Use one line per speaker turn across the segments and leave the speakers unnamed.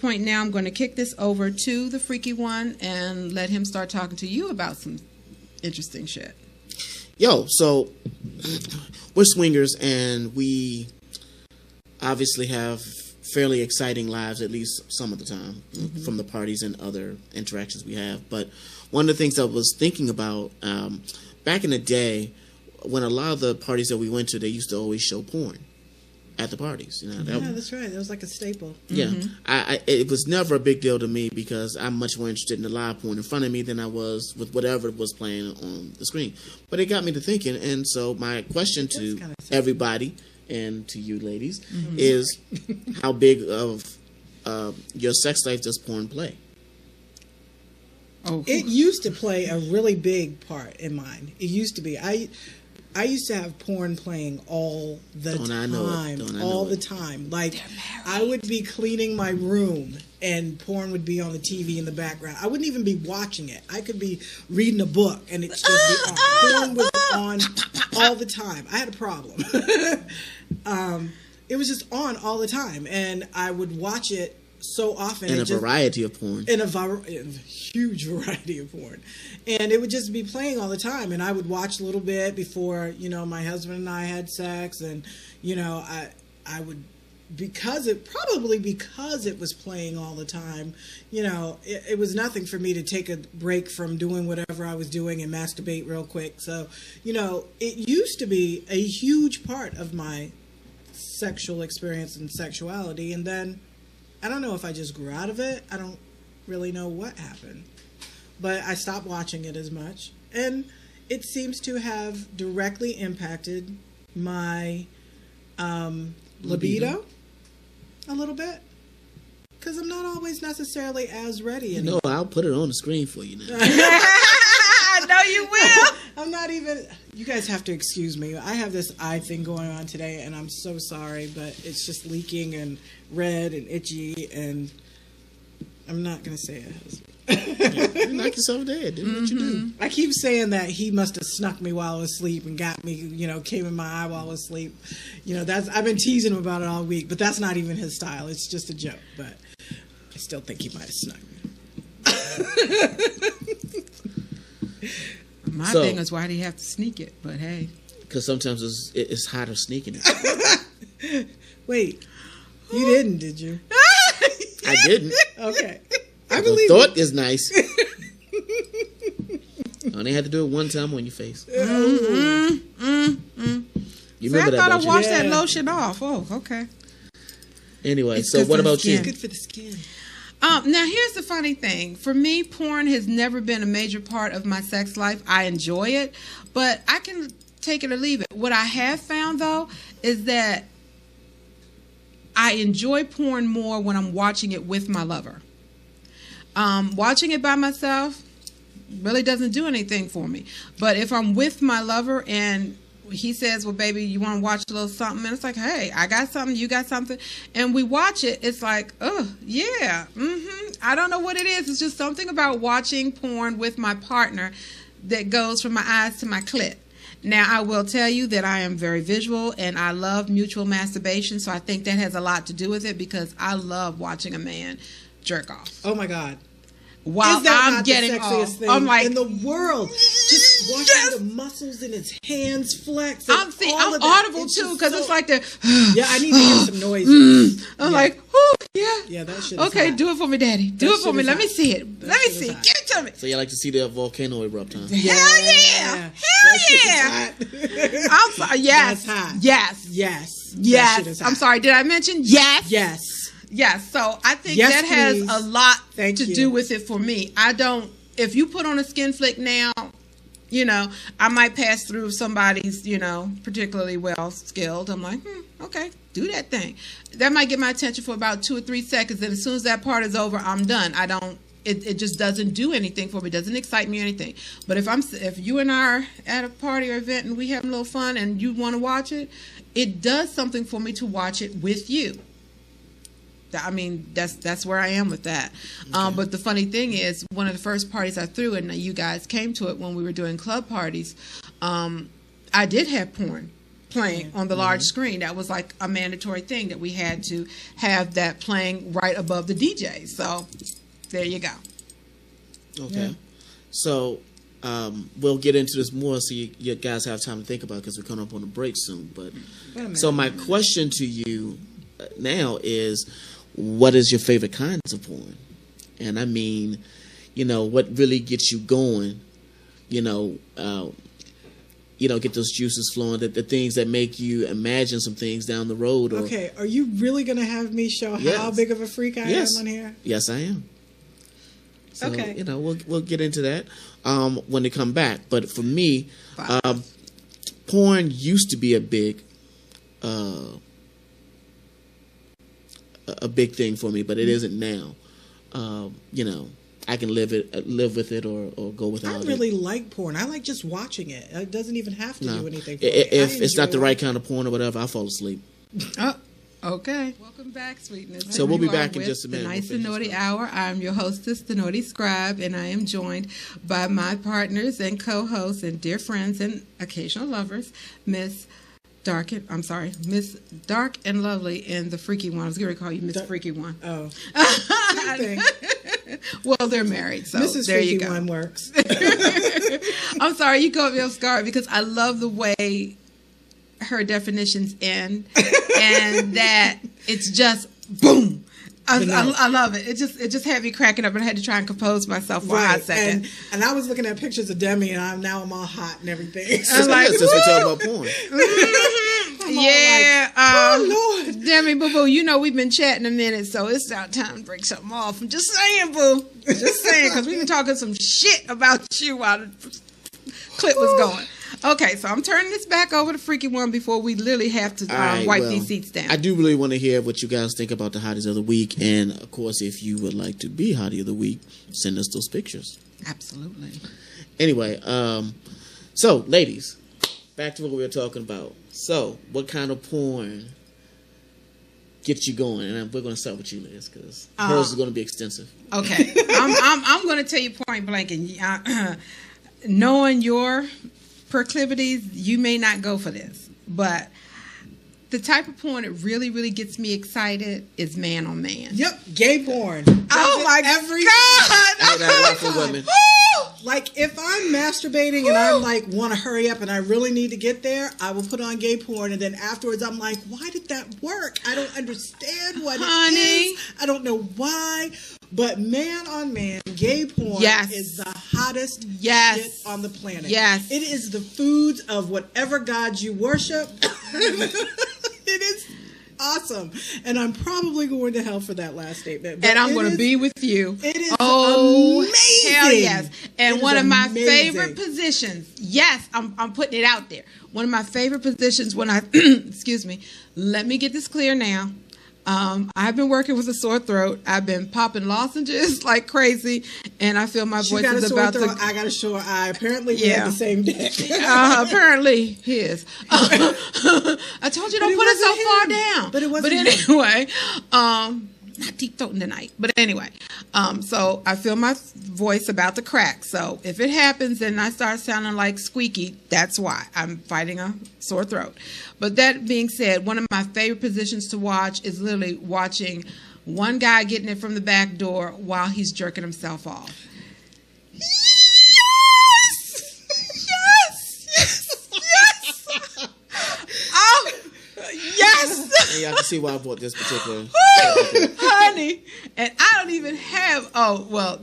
point now, I'm going to kick this over to the freaky one and let him start talking to you about some interesting shit.
Yo, so we're swingers, and we obviously have fairly exciting lives, at least some of the time, from the parties and other interactions we have. But one of the things I was thinking about, back in the day, when a lot of the parties that we went to, they used to always show porn at the parties. You know,
that's right. That was like a staple.
Yeah, it was never a big deal to me because I'm much more interested in the live porn in front of me than I was with whatever was playing on the screen. But it got me to thinking, and so my question to everybody and to you ladies is, how big of your sex life does porn play?
Oh, it used to play a really big part in mine. It used to be. I used to have porn playing all the time. All the time. Like, I would be cleaning my room and porn would be on the TV in the background. I wouldn't even be watching it. I could be reading a book and it's just be on. Porn was on all the time. I had a problem. It was just on all the time, and I would watch it so often.
In a variety of porn.
In a huge variety of porn. And it would just be playing all the time, and I would watch a little bit before, my husband and I had sex, and, I would, because it was playing all the time, it was nothing for me to take a break from doing whatever I was doing and masturbate real quick. So, it used to be a huge part of my sexual experience and sexuality, and then I don't know if I just grew out of it. I don't really know what happened, but I stopped watching it as much, and it seems to have directly impacted my libido a little bit, because I'm not always necessarily as ready anymore.
No, I'll put it on the screen for you now.
I know you will.
I'm not even... You guys have to excuse me. I have this eye thing going on today, and I'm so sorry, but it's just leaking and red and itchy, and I'm not going to say it.
You knock yourself dead. Do what you do.
I keep saying that he must have snuck me while I was asleep and got me, came in my eye while I was asleep. I've been teasing him about it all week, but that's not even his style. It's just a joke, but I still think he might have snuck me.
My thing is, why do you have to sneak it? But hey,
because sometimes it's hotter sneaking it.
Wait, you didn't, did you?
I didn't.
Okay,
I believe thought is nice. Only had to do it one time on your face. You remember
I thought I washed
that
lotion off. Oh, okay.
Anyway, so what about you?
It's good for the skin.
Now, here's the funny thing. For me, porn has never been a major part of my sex life. I enjoy it, but I can take it or leave it. What I have found, though, is that I enjoy porn more when I'm watching it with my lover. Watching it by myself really doesn't do anything for me. But if I'm with my lover and he says, well, baby, you want to watch a little something? And it's like, hey, I got something, you got something. And we watch it. It's like, oh, yeah. I don't know what it is. It's just something about watching porn with my partner that goes from my eyes to my clit. Now, I will tell you that I am very visual and I love mutual masturbation. So I think that has a lot to do with it because I love watching a man jerk off.
Oh, my God.
While
is that
I'm
not
getting
the sexiest thing
I'm like,
in the world? Just watching the muscles in his hands flex. And
I'm audible too because it's like the.
Yeah, I need to hear some noises.
I'm like, oh yeah.
Yeah, that shit.
Okay,
hot.
do it for me, Daddy. Do it for me. Let me see it. Let me see it.
Hot.
Give it to me.
So you like to see the volcano erupt, huh?
Hell yeah! Hell yeah! I'm sorry. Yes.
That's hot.
Yes.
Yes.
Yes. I'm sorry. Did I mention yes?
Yes.
Yes, so I think
yes,
that
please.
has a lot
Thank
to
you.
do with it for me. If you put on a skin flick now, I might pass through somebody's, particularly well skilled. I'm like, okay, do that thing. That might get my attention for about 2 or 3 seconds. Then as soon as that part is over, I'm done. It just doesn't do anything for me. It doesn't excite me or anything. But if you and I are at a party or event and we having a little fun and you want to watch it, it does something for me to watch it with you. I mean, that's where I am with that. Okay. But the funny thing is, one of the first parties I threw, and you guys came to it when we were doing club parties, I did have porn. playing on the large screen. That was like a mandatory thing that we had to have that playing right above the DJ. So there you go.
Okay.
Yeah.
So we'll get into this more so you guys have time to think about it because we're coming up on a break soon. But so my question to you now is, what is your favorite kinds of porn? And I mean, what really gets you going, get those juices flowing, the things that make you imagine some things down the road. Or,
okay, are you really going to have me show how big of a freak I am on here?
Yes, I am. So,
okay.
We'll get into that when they come back. But for me, porn used to be a big thing for me, but it isn't now. I can live with it or go without it.
I really like porn. I like just watching it. It doesn't even have to do anything for me.
If it's not the right kind of porn or whatever, I'll fall asleep.
Oh, okay. Welcome back, sweetness.
So we'll be back in just a minute.
The Nice and Naughty Hour. I'm your hostess, the Naughty Scribe, and I am joined by my partners and co-hosts and dear friends and occasional lovers, Miss Dark and Lovely and the Freaky One. I was going to call you Miss Freaky One.
Oh. Same thing.
Well, they're married, so
Mrs.
there
Freaky
you go.
One works.
I'm sorry, you caught me off guard because I love the way her definitions end and that it's just boom. I love it. It just had me cracking up, and I had to try and compose myself for a hot second.
And I was looking at pictures of Demi, and I'm all hot and everything.
I'm like, since we're talking about porn.
Yeah.
Oh Lord,
Demi, boo, we've been chatting a minute, so it's about time to break something off. I'm just saying, boo. Just saying, because we've been talking some shit about you while the clip was going. Okay, so I'm turning this back over to Freaky One before we literally have to wipe these seats down.
I do really want to hear what you guys think about the Hotties of the Week. And, of course, if you would like to be Hottie of the Week, send us those pictures.
Absolutely.
Anyway, so, ladies, back to what we were talking about. So, what kind of porn gets you going? And we're going to start with you, Liz, because hers is going to be extensive.
Okay. I'm going to tell you point blank, and knowing your proclivities, you may not go for this, but the type of porn that really, really gets me excited is man on man.
Yep, gay porn.
Oh my God!
I like for women.
Like if I'm masturbating and I'm like want to hurry up and I really need to get there, I will put on gay porn, and then afterwards I'm like, why did that work? I don't understand what it is. I don't know why. But man on man, gay porn is the hottest shit on the planet.
Yes.
It is the foods of whatever god you worship. It is awesome. And I'm probably going to hell for that last statement.
And I'm going to be with you.
It is amazing.
Hell yes. And one of my favorite positions, I'm putting it out there. One of my favorite positions when I, excuse me, let me get this clear now. I've been working with a sore throat. I've been popping lozenges like crazy, and I feel my voice is about to.
I got a sore eye. Apparently, we had the same day.
Apparently, his. I told you don't put it so far down.
But it wasn't.
But anyway, not deep throating tonight. But anyway, so I feel my voice about to crack. So if it happens and I start sounding like squeaky, that's why I'm fighting a sore throat. But that being said, one of my favorite positions to watch is literally watching one guy getting it from the back door while he's jerking himself off. Yes! Oh, yes!
And you have to see why I bought this particular.
Honey, and I don't even have,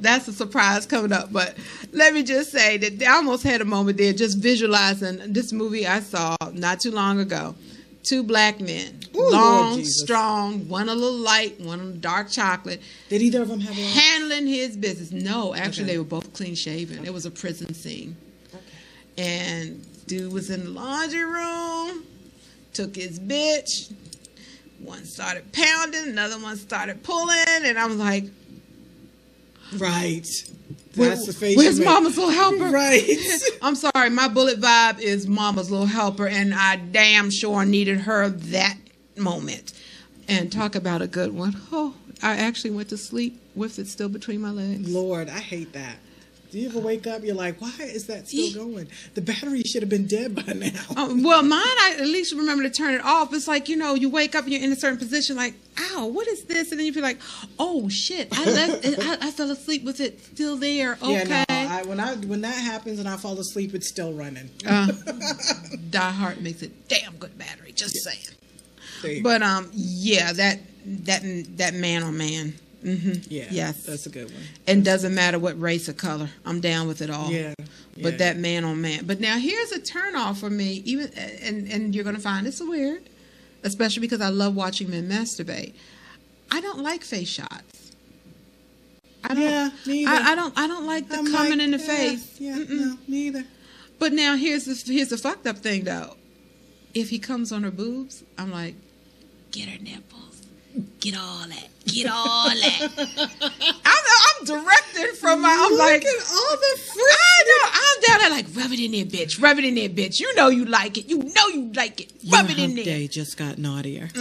that's a surprise coming up, but let me just say that I almost had a moment there just visualizing this movie I saw not too long ago. Two black men, long, strong, one a little light, one a little dark chocolate.
Did either of them have
handling his business? No, actually they were both clean shaven. It was a prison scene. Okay. And dude was in the laundry room, took his bitch. One started pounding, another one started pulling, and I was like,
right. That's the face.
Where's Mama's Little Helper?
Right.
I'm sorry, my bullet vibe is Mama's Little Helper, and I damn sure needed her that moment. And talk about a good one. Oh, I actually went to sleep with it still between my legs.
Lord, I hate that. Do you ever wake up? You're like, why is that still going? The battery should have been dead by now.
Well, mine, I at least remember to turn it off. It's like, you wake up and you're in a certain position, like, ow, what is this? And then you feel like, oh shit, I left it, I fell asleep with it still there. Okay.
Yeah, no, when that happens and I fall asleep, it's still running.
Die Hard makes a damn good battery. Just saying. But yeah, that man on man. Mm-hmm.
Yeah,
yes,
that's a good one.
And doesn't matter what race or color, I'm down with it all.
Yeah,
but that man on man. But now here's a turnoff for me. Even and you're gonna find this weird, especially because I love watching men masturbate. I don't like face shots.
Me either.
I don't like the coming in the face.
Yeah, no, me either.
But now here's the fucked up thing though. If he comes on her boobs, I'm like, get her nipples. Get all that. Get all that. I'm directed from I'm like,
all the free.
I know. I'm down there like, rub it in there, bitch. Rub it in there, bitch. You know you like it. You know you like it. Rub it in there.
Day just got naughtier.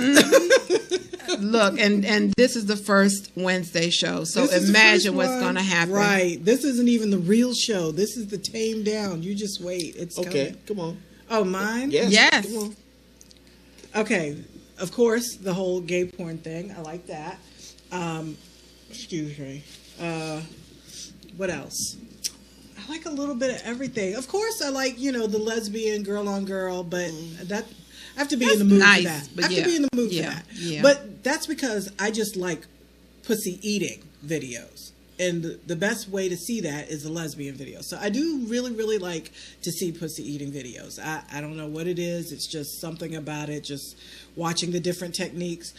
Look, and this is the first Wednesday show, so imagine what's going to happen.
Right. This isn't even the real show. This is the tame down. You just wait. It's
okay.
coming.
Come on.
Oh, mine?
Yes.
Come on.
Okay. Of course, the whole gay porn thing. I like that. Excuse me. What else? I like a little bit of everything. Of course, I like, the lesbian girl on girl, but I have to be in the mood for that. I have to be in the mood for that.
Yeah.
But that's because I just like pussy eating videos. And the best way to see that is a lesbian video. So I do really, really like to see pussy eating videos. I don't know what it is. It's just something about it, just watching the different techniques.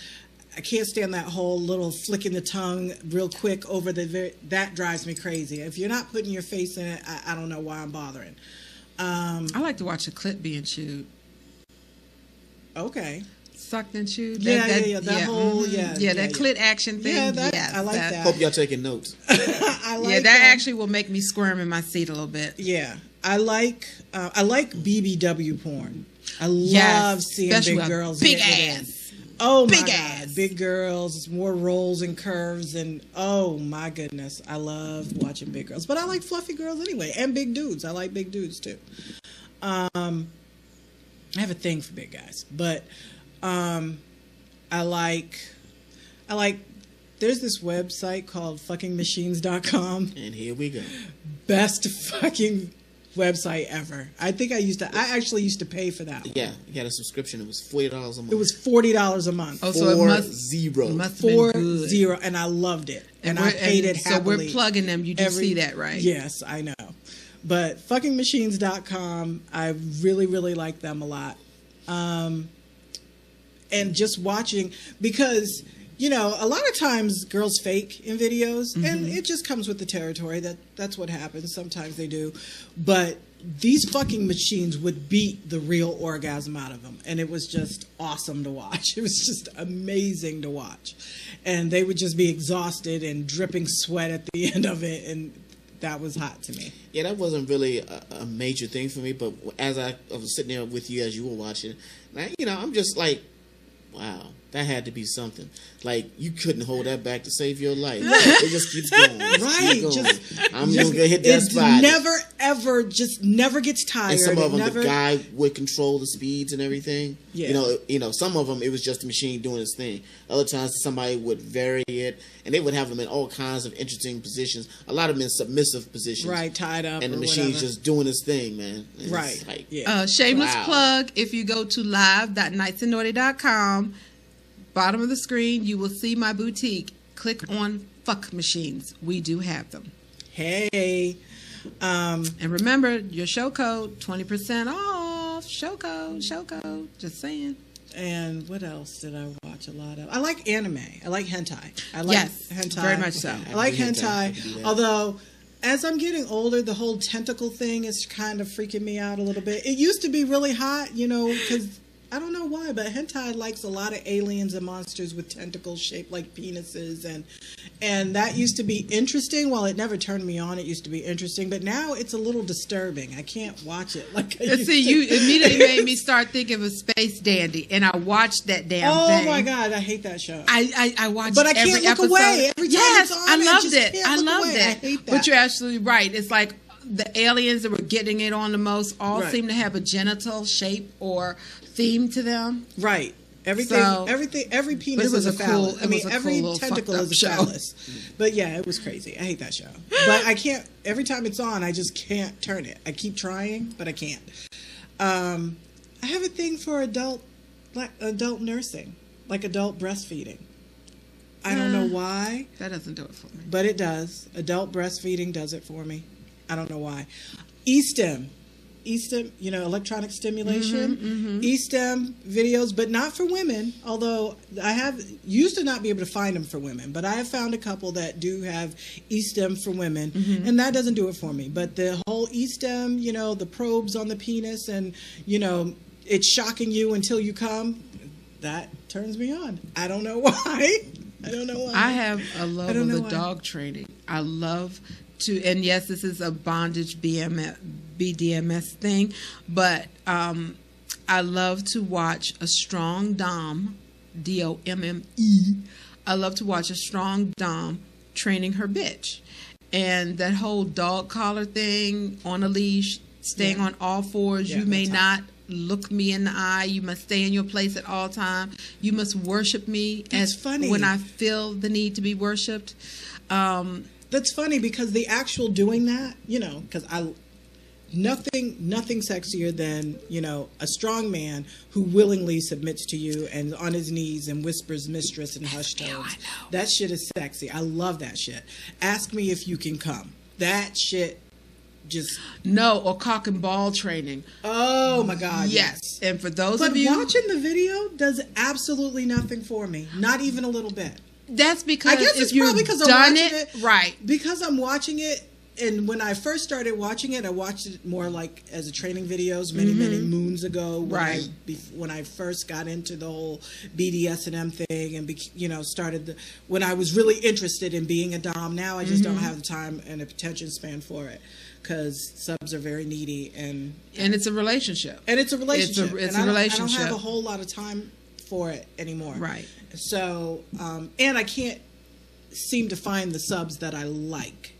I can't stand that whole little flicking the tongue real quick over that drives me crazy. If you're not putting your face in it, I don't know why I'm bothering.
I like to watch a clit being chewed.
Okay.
Sucked and chewed.
That whole
clit action thing.
Yeah, I like that.
Hope y'all taking notes.
I like
that actually will make me squirm in my seat a little bit.
Yeah, I like BBW porn. I love seeing big girls,
big ass.
Oh my
big
God.
Ass.
Big girls, more rolls and curves, and oh my goodness, I love watching big girls. But I like fluffy girls anyway, and big dudes. I like big dudes too. I have a thing for big guys, but I like. There's this website called fuckingmachines.com.
And here we go.
Best fucking website ever. I actually used to pay for that one.
Yeah, you got a subscription. It was $40 a month.
It was $40 a month.
Oh, so it must have been good.
And I loved it. And I paid it happily.
So we're plugging them. You do see that, right?
Yes, I know. But fuckingmachines.com, I really, really like them a lot. And just watching, because a lot of times girls fake in videos, and it just comes with the territory. That's what happens. Sometimes they do. But these fucking machines would beat the real orgasm out of them. And it was just awesome to watch. It was just amazing to watch. And they would just be exhausted and dripping sweat at the end of it. And that was hot to me.
Yeah, that wasn't really a major thing for me. But as I was sitting there with you as you were watching, I'm just like, wow, that had to be something. Like, you couldn't hold that back to save your life. It just keeps going.
Right.
I'm going to hit that spot.
It never gets tired.
And some of them, the guy would control the speeds and everything.
Yeah.
Some of them, it was just the machine doing its thing. Other times, somebody would vary it, and they would have them in all kinds of interesting positions. A lot of them in submissive positions.
Right, tied up.
And the machine's just doing its thing, man. And
right.
Like,
shameless plug. If you go to live.nightsandnaughty.com, bottom of the screen, you will see my boutique. Click on Fuck Machines. We do have them.
Hey.
And remember, your show code, 20% off. Show code. Just saying.
And what else did I watch a lot of? I like anime. I like hentai. Hentai.
Very much so.
I like hentai. Although, as I'm getting older, the whole tentacle thing is kind of freaking me out a little bit. It used to be really hot, because I don't know why, but hentai likes a lot of aliens and monsters with tentacles shaped like penises, and that used to be interesting. While it never turned me on, it used to be interesting, but now it's a little disturbing. I can't watch it like I used to.
You immediately made me start thinking of Space Dandy, and I watched that damn thing.
Oh my God, I hate that show.
I watched,
but I can't look away every time it's on.
I loved it. I loved it.
I hate that.
But you're absolutely right. It's like the aliens that were getting it on the most all
Right.
seem to have a genital shape or theme to them.
Right. Everything, every penis
was
is a
a cool-
phallus.
it was a
every
cool little
tentacle
fucked up
is a
show.
phallus. But yeah, it was crazy. I hate that show. But I can't. Every time it's on, I just can't turn it. I keep trying, but I can't. I have a thing for adult nursing, like adult breastfeeding. I don't know why,
That doesn't do it for me.
but it does. Adult breastfeeding does it for me. I don't know why. E-stim, electronic stimulation, E-stim videos, but not for women. Although I used to not be able to find them for women, but I have found a couple that do have E-stim for women, and that doesn't do it for me. But the whole E-stim, the probes on the penis, and it's shocking you until you come, that turns me on. I don't know why.
I have a love of the
why.
dog training. I love to, and yes, this is a bondage BDMS thing, but I love to watch a strong dom, DOMME. I love to watch a strong dom training her bitch. And that whole dog collar thing, on a leash, staying on all fours.
Yeah,
You may
that's
not look me in the eye. You must stay in your place at all time. You must worship me
That's funny.
when I feel the need to be worshipped.
That's funny because the actual doing that, because nothing sexier than, a strong man who willingly submits to you and on his knees and whispers mistress in hushed tones.
I know.
That shit is sexy. I love that shit. Ask me if you can come. That shit just,
No, or cock and ball training.
oh my God.
Yes. And for those
But
of you,
watching the video does absolutely nothing for me. Not even a little bit.
that's because
I guess
if
it's
you've
probably because I'm
done
watching
it,
it.
right.
Because I'm watching it, and when I first started watching it, I watched it more like as a training videos many moons ago.
Right.
When I first got into the whole BDSM thing, and started when I was really interested in being a dom. Now I just don't have the time and attention span for it because subs are very needy and
it's a relationship.
it's a relationship.
It's
and
a
I
relationship.
don't have a whole lot of time for it anymore.
Right.
So, and I can't seem to find the subs that I like.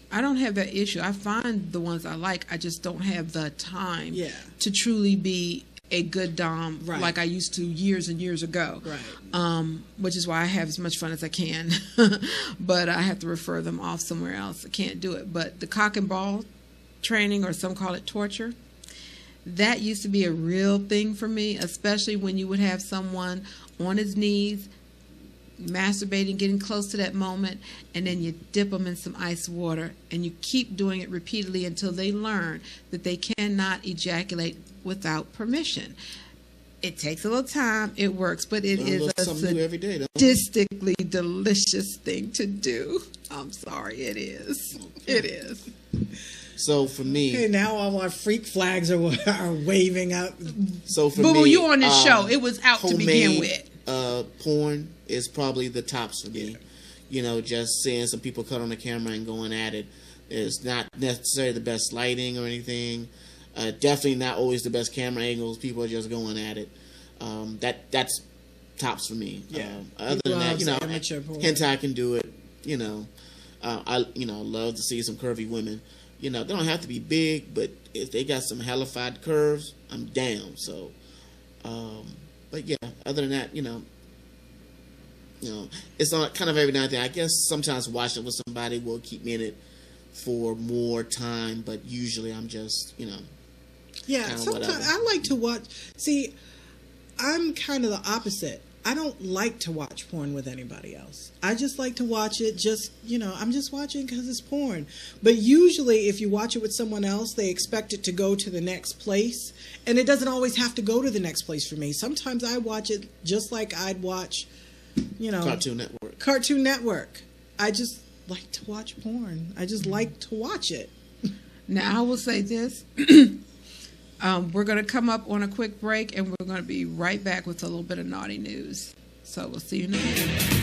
I don't have that issue. I find the ones I like. I just don't have the time
Yeah.
to truly be a good dom
Right.
like I used to years and years ago.
Right.
Which is why I have as much fun as I can. But I have to refer them off somewhere else. I can't do it. But the cock and ball training, or some call it torture, that used to be a real thing for me, especially when you would have someone on his knees masturbating, getting close to that moment, and then you dip them in some ice water, and you keep doing it repeatedly until they learn that they cannot ejaculate without permission. It takes a little time, it works, but it is a
something new every day, though.
sadistically delicious thing to do. I'm sorry, it is. It is.
So for me,
Okay, now all our freak flags are waving up.
so for
But
me,
when you were on this show, it was out to begin
homemade,
with.
porn is probably the tops for me. Just seeing some people cut on the camera and going at it is not necessarily the best lighting or anything. Definitely not always the best camera angles. People are just going at it. That's tops for me.
Yeah.
Other than that,
amateur porn.
hentai can do it. I love to see some curvy women. They don't have to be big, but if they got some hellified curves, I'm down. So, but yeah, other than that, it's not kind of every now and then. I guess sometimes watching with somebody will keep me in it for more time, but usually I'm just,
Yeah,
kinda
sometimes
whatever.
I like to watch. See, I'm kind of the opposite. I don't like to watch porn with anybody else. I just like to watch it I'm just watching because it's porn. But usually if you watch it with someone else, they expect it to go to the next place. And it doesn't always have to go to the next place for me. Sometimes I watch it just like I'd watch, Cartoon Network. I just like to watch porn. I just like to watch it.
Now, I will say this. We're going to come up on a quick break, and we're going to be right back with a little bit of naughty news. So we'll see you in a minute.